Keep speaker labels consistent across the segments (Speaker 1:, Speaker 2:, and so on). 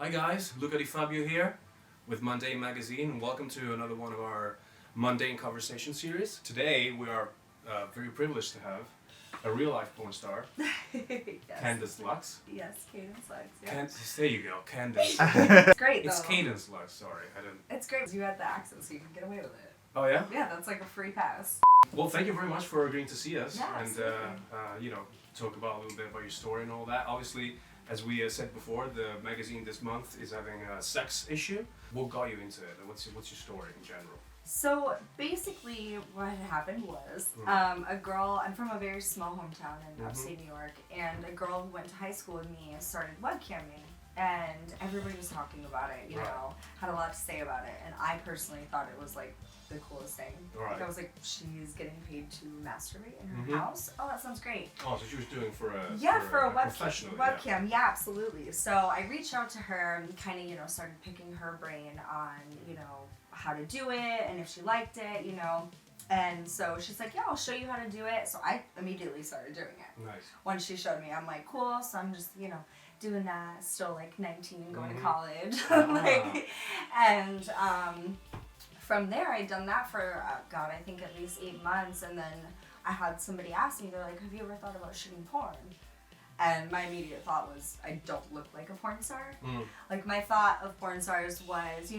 Speaker 1: Hi guys, Luca and Fabio here with Mundane magazine, and welcome to another one of our Mundane conversation series. Today we are very privileged to have a real life porn star,
Speaker 2: Yes.
Speaker 1: Cadence Lux.
Speaker 2: Yes, Cadence Lux. Yeah.
Speaker 1: There you go, Cadence.
Speaker 2: It's great though.
Speaker 1: It's Cadence Lux, sorry. I didn't.
Speaker 2: It's great. You had the accent, so you can get away with it.
Speaker 1: Oh yeah?
Speaker 2: Yeah, that's like a free pass.
Speaker 1: Well, thank you very much for agreeing to see us
Speaker 2: Yeah,
Speaker 1: and
Speaker 2: absolutely.
Speaker 1: talk about a little bit about your story and all that. Obviously, as we said before, the magazine this month is having a sex issue. What got you into it? What's your story in general?
Speaker 2: So basically, what had happened was a girl. I'm from a very small hometown in upstate New York, and a girl who went to high school with me started webcamming, and everybody was talking about it. You know, had a lot to say about it, and I personally thought it was like the coolest thing.
Speaker 1: Right.
Speaker 2: Like, I was like, she's getting paid to masturbate in her house. Oh, that sounds great.
Speaker 1: Oh, so she was doing for a
Speaker 2: webcam.
Speaker 1: Yeah.
Speaker 2: Yeah, absolutely. So I reached out to her and kind of started picking her brain on how to do it and if she liked it, And so she's like, yeah, I'll show you how to do it. So I immediately started doing it.
Speaker 1: Nice.
Speaker 2: Once she showed me, I'm like, cool. So I'm just doing that. Still like 19, going to college, From there, I'd done that for, I think at least 8 months, and then I had somebody ask me, they're like, have you ever thought about shooting porn? And my immediate thought was, I don't look like a porn star. Like, my thought of porn stars was,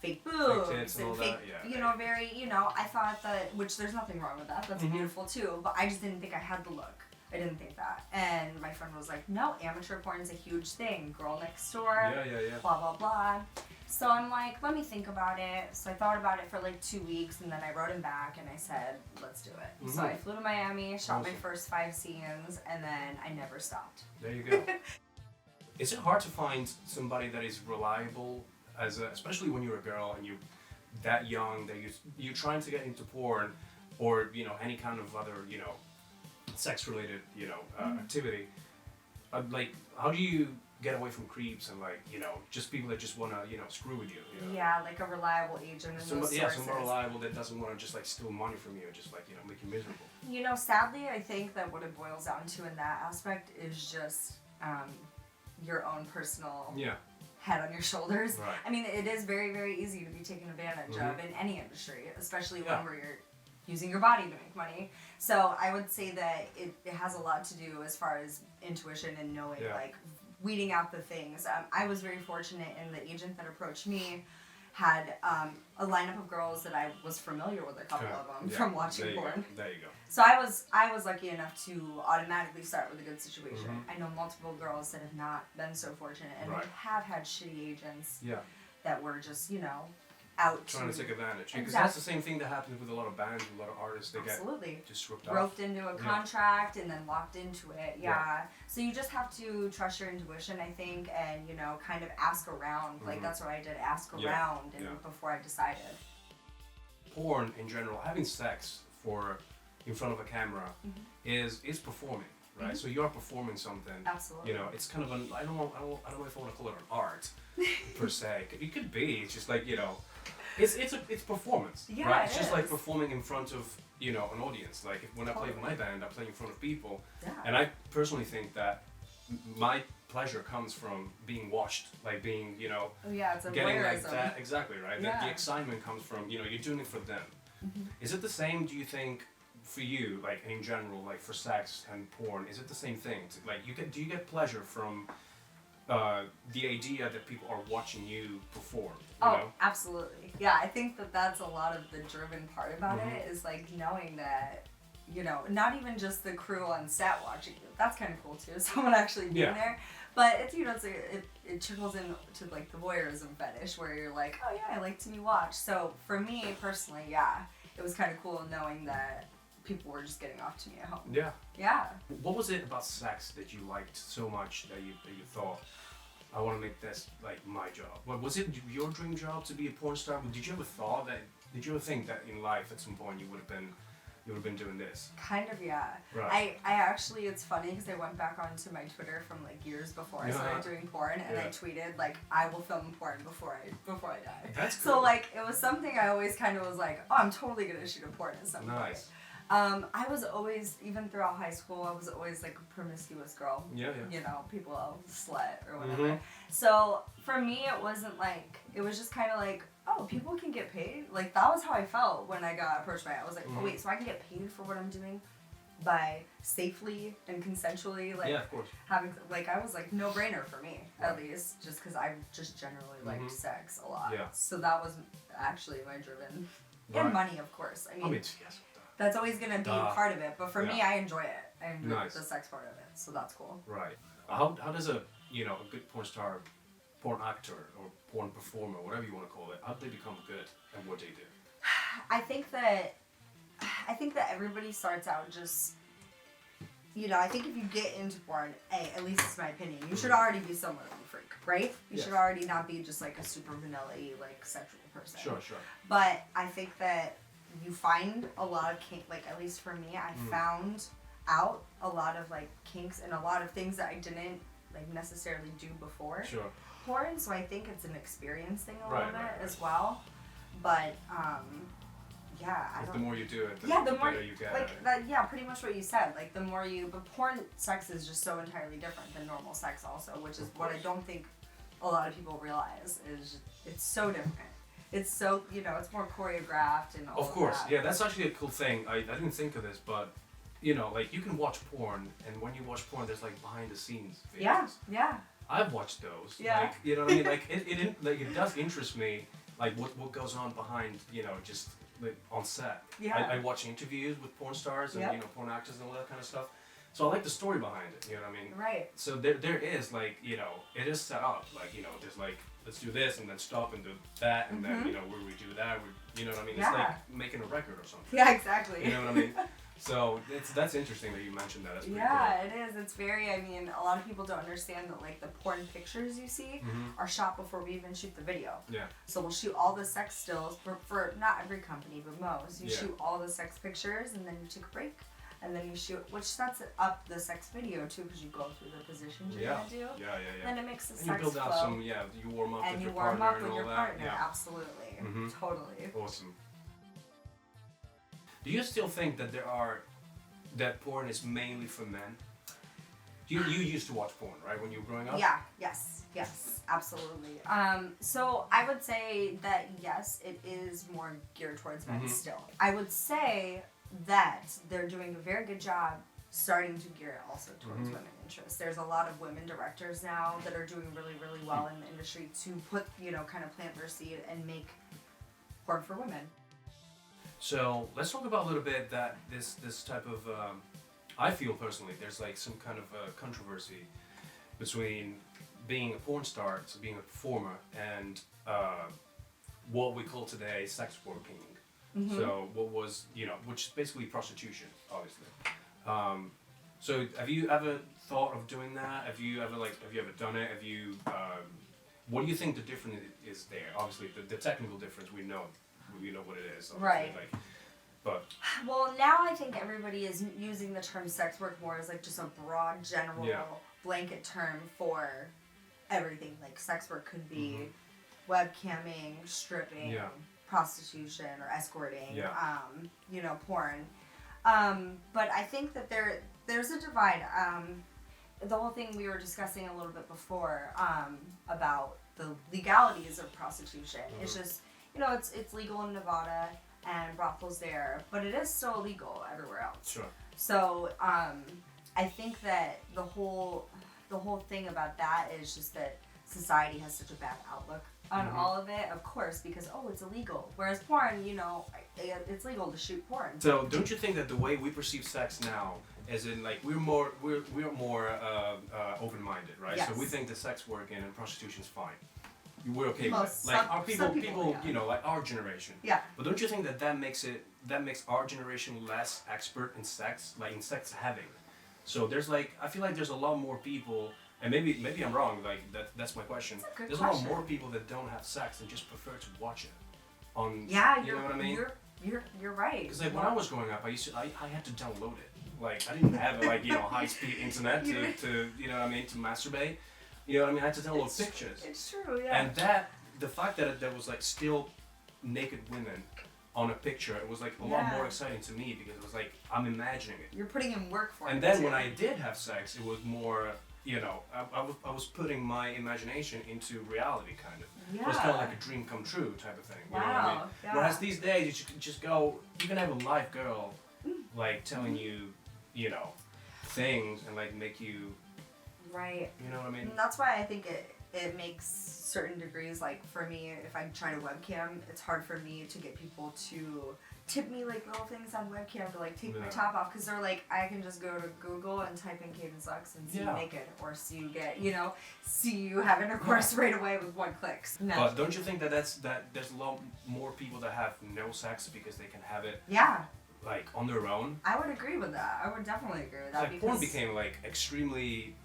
Speaker 2: fake boobs,
Speaker 1: fake tits and all
Speaker 2: fake,
Speaker 1: that,
Speaker 2: I thought that, which there's nothing wrong with that, that's beautiful too, but I just didn't think I had the look. I didn't think that. And my friend was like, no, amateur porn is a huge thing. Girl next door, blah, blah, blah. So I'm like, let me think about it. So I thought about it for like 2 weeks, and then I wrote him back, and I said, let's do it. So I flew to Miami, shot my first 5 scenes, and then I never stopped.
Speaker 1: There you go. Is it hard to find somebody that is reliable, especially when you're a girl and you're that young, that you're trying to get into porn or, any kind of other, sex-related, activity? Like, how do you get away from creeps and just people that just want to screw with you,
Speaker 2: Yeah, like a reliable agent and those sources.
Speaker 1: Someone reliable that doesn't want to just steal money from you, just make you miserable.
Speaker 2: Sadly, I think that what it boils down to in that aspect is just your own personal head on your shoulders.
Speaker 1: Right.
Speaker 2: I mean, it is very, very easy to be taken advantage of in any industry, especially one where you're using your body to make money. So I would say that it has a lot to do as far as intuition and knowing, weeding out the things. I was very fortunate in the agent that approached me had a lineup of girls that I was familiar with, a couple of them from watching porn.
Speaker 1: There you go.
Speaker 2: So I was lucky enough to automatically start with a good situation. I know multiple girls that have not been so fortunate and have had shitty agents that were just, out
Speaker 1: trying to take advantage. Because
Speaker 2: Exactly.
Speaker 1: that's the same thing that happens with a lot of bands, with a lot of artists. They get just ripped off.
Speaker 2: Roped into a contract and then locked into it. So you just have to trust your intuition, I think, and kind of ask around. Like that's what I did, ask around and before I decided.
Speaker 1: Porn in general, having sex in front of a camera is performing, right? So you're performing something.
Speaker 2: Absolutely.
Speaker 1: It's kind of I don't know if I want to call it an art per se. It could be. It's just like it's performance, right? It's just like performing in front of an audience. Like when I play with my band, I play in front of people, and I personally think that my pleasure comes from being watched, like being
Speaker 2: it's a
Speaker 1: getting
Speaker 2: voyeurism.
Speaker 1: like that exactly right. The excitement comes from you're doing it for them. Is it the same? Do you think for you, like in general, like for sex and porn, is it the same thing? Do you get pleasure from the idea that people are watching you perform? You know?
Speaker 2: Absolutely. Yeah, I think that's a lot of the driven part about it is like knowing that, not even just the crew on set watching you. That's kind of cool too. Someone actually being there. But it's it trickles into like the voyeurism fetish where you're like, oh yeah, I like to be watched. So for me personally, it was kind of cool knowing that people were just getting off to me at home.
Speaker 1: Yeah.
Speaker 2: Yeah.
Speaker 1: What was it about sex that you liked so much that you thought, I want to make this like my job? Was it your dream job to be a porn star? Did you ever think that in life at some point you would have been doing this?
Speaker 2: Kind of, yeah.
Speaker 1: Right.
Speaker 2: I actually, it's funny because I went back onto my Twitter from like years before I started doing porn, and I tweeted like, I will film porn before I die.
Speaker 1: That's cool.
Speaker 2: So like, it was something I always kind of was like, oh, I'm totally gonna shoot a porn at some point. I was always, even throughout high school, I was always like a promiscuous girl.
Speaker 1: Yeah.
Speaker 2: You know, people slut or whatever. So for me, it wasn't like, it was just kind of like, oh, people can get paid. Like, that was how I felt when I got approached by it. I was like, oh wait, so I can get paid for what I'm doing by safely and consensually, like,
Speaker 1: of course.
Speaker 2: having, like, I was like, no brainer for me, at least, just because I just generally liked sex a lot.
Speaker 1: Yeah.
Speaker 2: So that was actually my driven, and money, of course. I mean
Speaker 1: yes.
Speaker 2: that's always going to be part of it, but for me, I enjoy it. I enjoy the sex part of it, so that's cool.
Speaker 1: Right. How does a good porn star, porn actor, or porn performer, whatever you want to call it, how do they become good at what they do?
Speaker 2: I think that everybody starts out just, I think if you get into porn, at least it's my opinion, you should already be somewhat of a freak, right? You should already not be just like a super vanilla-y, like, sexual person.
Speaker 1: Sure.
Speaker 2: But I think that you find a lot of kink, like, at least for me, I found out a lot of, like, kinks and a lot of things that I didn't, like, necessarily do before porn, so I think it's an experience thing a little bit as well. But
Speaker 1: the more you do it, the better you get.
Speaker 2: Like that, pretty much what you said. Like, the more you, but porn sex is just so entirely different than normal sex also, which is what I don't think a lot of people realize is it's so different. It's so, it's more choreographed and all
Speaker 1: of course,
Speaker 2: that.
Speaker 1: yeah, that's actually a cool thing. I didn't think of this, but like, you can watch porn, and when you watch porn, there's like behind the scenes videos.
Speaker 2: Yeah.
Speaker 1: I've watched those.
Speaker 2: Yeah.
Speaker 1: Like, you know what I mean? Like, it does interest me, like, what goes on behind, just like on set.
Speaker 2: Yeah.
Speaker 1: I watch interviews with porn stars and porn actors and all that kind of stuff. So I like the story behind it. You know what I mean?
Speaker 2: Right.
Speaker 1: So there is, like, it is set up. Like, there's like, let's do this and then stop and do that and then where we do that. You know what I mean? It's like making a record or something.
Speaker 2: Yeah, exactly.
Speaker 1: You know what I mean? So that's interesting that you mentioned that. That's pretty
Speaker 2: cool. It is. It's very, a lot of people don't understand that, like, the porn pictures you see are shot before we even shoot the video. Yeah. So we'll shoot all the sex stills for not every company, but most. You shoot all the sex pictures and then you take a break. And then you shoot, which sets up the sex video too, because you go through the positions you're gonna do.
Speaker 1: Yeah.
Speaker 2: Then it makes the
Speaker 1: and
Speaker 2: sex
Speaker 1: you build out
Speaker 2: flow.
Speaker 1: you warm up
Speaker 2: and
Speaker 1: with
Speaker 2: you
Speaker 1: your
Speaker 2: warm
Speaker 1: partner
Speaker 2: up
Speaker 1: and
Speaker 2: with
Speaker 1: all
Speaker 2: your
Speaker 1: that.
Speaker 2: partner,
Speaker 1: Yeah.
Speaker 2: absolutely, totally.
Speaker 1: Awesome. Do you still think that porn is mainly for men? You used to watch porn, right, when you were growing up?
Speaker 2: Yeah. Yes, absolutely. So I would say that yes, it is more geared towards men still. I would say that they're doing a very good job starting to gear it also towards women interests. There's a lot of women directors now that are doing really, really well in the industry to put, kind of plant their seed and make porn for women.
Speaker 1: So let's talk about a little bit that this type of, I feel personally, there's like some kind of controversy between being a porn star, so being a performer, and what we call today sex working. So what was, which is basically prostitution, obviously. So have you ever thought of doing that? Have you ever done it? What do you think the difference is there? Obviously, the technical difference, we know what it is.
Speaker 2: Right.
Speaker 1: But
Speaker 2: well, now I think everybody is using the term sex work more as like just a broad, general, blanket term for everything. Like, sex work could be webcamming, stripping, prostitution or escorting, porn. But I think that there's a divide. The whole thing we were discussing a little bit before about the legalities of prostitution. It's just, it's legal in Nevada and brothels there, but it is still illegal everywhere else.
Speaker 1: Sure.
Speaker 2: So I think that the whole thing about that is just that society has such a bad outlook on all of it, of course, because it's illegal. Whereas porn, it's legal to shoot porn.
Speaker 1: So don't you think that the way we perceive sex now, as in, like, we're more open-minded, right?
Speaker 2: Yes.
Speaker 1: So we think that sex work and prostitution is fine. We're okay with it.
Speaker 2: Like,
Speaker 1: our people, like our generation.
Speaker 2: Yeah.
Speaker 1: But don't you think that makes our generation less expert in sex, like in sex having? So there's I feel like there's a lot more people. And maybe I'm wrong. Like that's my question. There's a lot more people that don't have sex and just prefer to watch it. You know what I mean?
Speaker 2: You're right.
Speaker 1: Because like when I was growing up, I had to download it. Like I didn't have high speed internet to to masturbate. You know what I mean? I had to download pictures.
Speaker 2: It's true, yeah.
Speaker 1: And the fact that there was like still naked women on a picture, it was like a lot more exciting to me because it was like I'm imagining it.
Speaker 2: You're putting in work for it.
Speaker 1: And then when I did have sex, it was more, you know, I was putting my imagination into reality, kind of.
Speaker 2: Yeah.
Speaker 1: It was kind of like a dream come true type of thing. You know what I mean?
Speaker 2: Yeah.
Speaker 1: Whereas these days, you can just go, you can have a live girl, like telling you, you know, things and like make you.
Speaker 2: Right.
Speaker 1: You know what I mean?
Speaker 2: And that's why I think it makes certain degrees, like for me, if I'm trying to webcam, it's hard for me to get people to tip me like little things on webcam to like take my top off, because they're like, I can just go to Google and type in Cadence Lux and see you naked, or see you get, you know, see you have intercourse right away with one click. No.
Speaker 1: But don't you think that there's a lot more people that have no sex because they can have it like on their own?
Speaker 2: I would agree with that. I would definitely agree with that.
Speaker 1: Like
Speaker 2: because
Speaker 1: porn became like extremely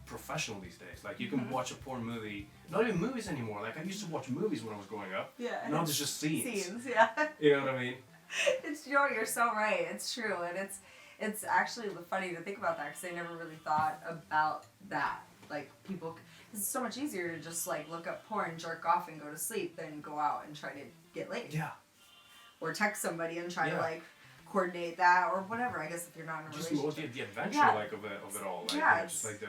Speaker 1: professional these days. Like you can watch a porn movie, not even movies anymore. Like I used to watch movies when I was growing up.
Speaker 2: Yeah.
Speaker 1: Now it's just scenes.
Speaker 2: Scenes, yeah.
Speaker 1: You know what I mean?
Speaker 2: It's, you know, you're so right. It's true, and it's actually funny to think about that, because I never really thought about that. Like people, cause it's so much easier to just like look up porn, jerk off, and go to sleep than go out and try to get laid.
Speaker 1: Yeah.
Speaker 2: Or text somebody and try to like coordinate that or whatever. I guess if you're not in a relationship.
Speaker 1: Just the adventure like of it all. Like,
Speaker 2: yeah,
Speaker 1: you know, just like the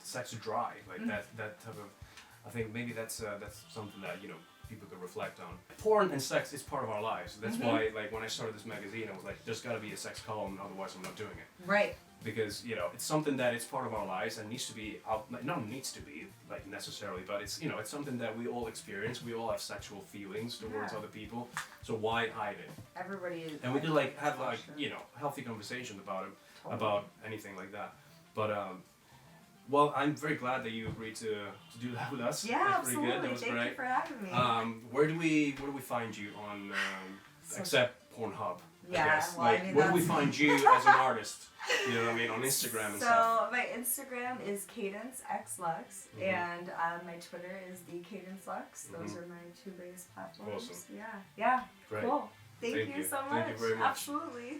Speaker 1: sex drive, like that type of. I think maybe that's something that, you know, people could reflect on. Porn and sex is part of our lives. That's why, like, when I started this magazine, I was like, there's got to be a sex column, otherwise I'm not doing it.
Speaker 2: Right.
Speaker 1: Because, you know, it's something that is part of our lives and needs to be not needs to be like necessarily, but it's, you know, it's something that we all experience. We all have sexual feelings towards other people, so why hide it?
Speaker 2: Everybody is.
Speaker 1: And we could like have like, you know, healthy conversations about it, about anything like that. But well, I'm very glad that you agreed to do that with us.
Speaker 2: Yeah,
Speaker 1: That's
Speaker 2: absolutely.
Speaker 1: pretty good. That was
Speaker 2: Thank
Speaker 1: great.
Speaker 2: you for having me.
Speaker 1: Where do we find you on except Pornhub?
Speaker 2: Yeah,
Speaker 1: I guess.
Speaker 2: well,
Speaker 1: Like,
Speaker 2: I mean,
Speaker 1: where do we find you as an artist? You know what I mean, on Instagram and stuff.
Speaker 2: So my Instagram is Cadence X Lux, and my Twitter is the Cadence Lux. Those are my two biggest platforms.
Speaker 1: Awesome.
Speaker 2: Yeah.
Speaker 1: Great.
Speaker 2: Cool. Thank you so much.
Speaker 1: Thank you very much.
Speaker 2: Absolutely.